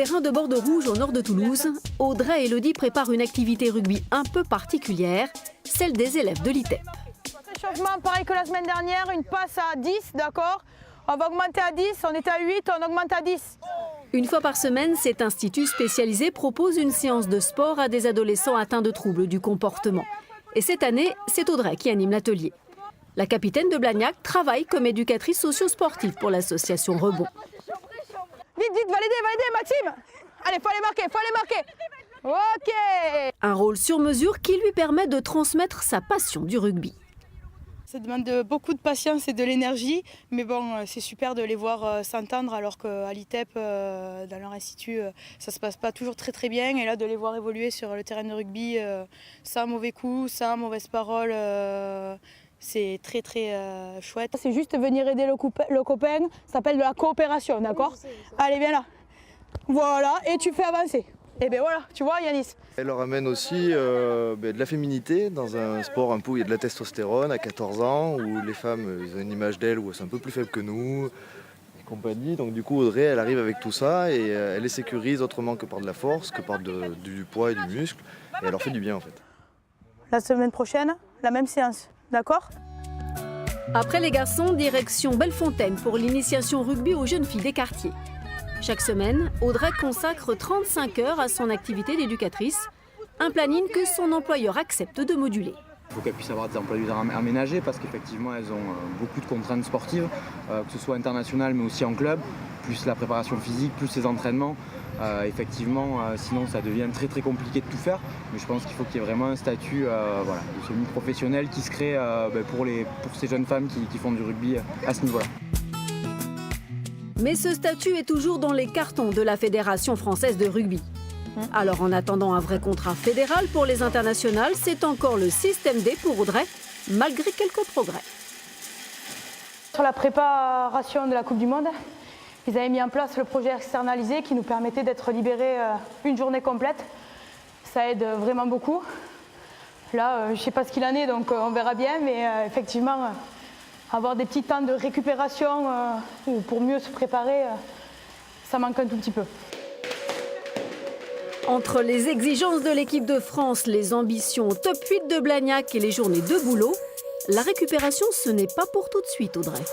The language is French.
terrain de Bordeaux Rouge au nord de Toulouse, Audrey et Elodie préparent une activité rugby un peu particulière, celle des élèves de l'ITEP. Échauffement pareil que la semaine dernière, une passe à 10, d'accord? On va augmenter à 10, on est à 8, on augmente à 10. Une fois par semaine, cet institut spécialisé propose une séance de sport à des adolescents atteints de troubles du comportement. Et cette année, c'est Audrey qui anime l'atelier. La capitaine de Blagnac travaille comme éducatrice socio-sportive pour l'association Rebond. Vite, vite, validez, Maxime! Allez, faut aller marquer! Ok! Un rôle sur mesure qui lui permet de transmettre sa passion du rugby. Ça demande beaucoup de patience et de l'énergie, mais bon, c'est super de les voir s'entendre alors qu'à l'ITEP, dans leur institut, ça se passe pas toujours très bien. Et là, de les voir évoluer sur le terrain de rugby sans mauvais coups, sans mauvaise parole, c'est très chouette. C'est juste venir aider le copain, ça s'appelle de la coopération, d'accord? Allez, viens là. Voilà, et tu fais avancer. Et bien voilà, tu vois Yanis. Elle leur amène aussi de la féminité dans un sport un peu où il y a de la testostérone à 14 ans, où les femmes ils ont une image d'elles où elles sont un peu plus faibles que nous, et compagnie. Donc du coup Audrey elle arrive avec tout ça et elle les sécurise autrement que par de la force, que par du poids et du muscle. Et elle leur fait du bien en fait. La semaine prochaine, la même séance, d'accord? Après les garçons, direction Bellefontaine pour l'initiation rugby aux jeunes filles des quartiers. Chaque semaine, Audrey consacre 35 heures à son activité d'éducatrice, un planning que son employeur accepte de moduler. Il faut qu'elles puissent avoir des emplois du temps aménagés parce qu'effectivement elles ont beaucoup de contraintes sportives, que ce soit internationales mais aussi en club, plus la préparation physique, plus les entraînements. Sinon ça devient très compliqué de tout faire, mais je pense qu'il faut qu'il y ait vraiment un statut de semi-professionnel qui se crée pour ces jeunes femmes qui font du rugby à ce niveau-là. Mais ce statut est toujours dans les cartons de la Fédération française de rugby. Alors en attendant un vrai contrat fédéral pour les internationales, c'est encore le système D pour Audrey, malgré quelques progrès. Sur la préparation de la Coupe du Monde, ils avaient mis en place le projet externalisé qui nous permettait d'être libérés une journée complète. Ça aide vraiment beaucoup. Là, je ne sais pas ce qu'il en est, donc on verra bien, mais effectivement, avoir des petits temps de récupération ou pour mieux se préparer, ça manque un tout petit peu. Entre les exigences de l'équipe de France, les ambitions top 8 de Blagnac et les journées de boulot, la récupération, ce n'est pas pour tout de suite, Audrey.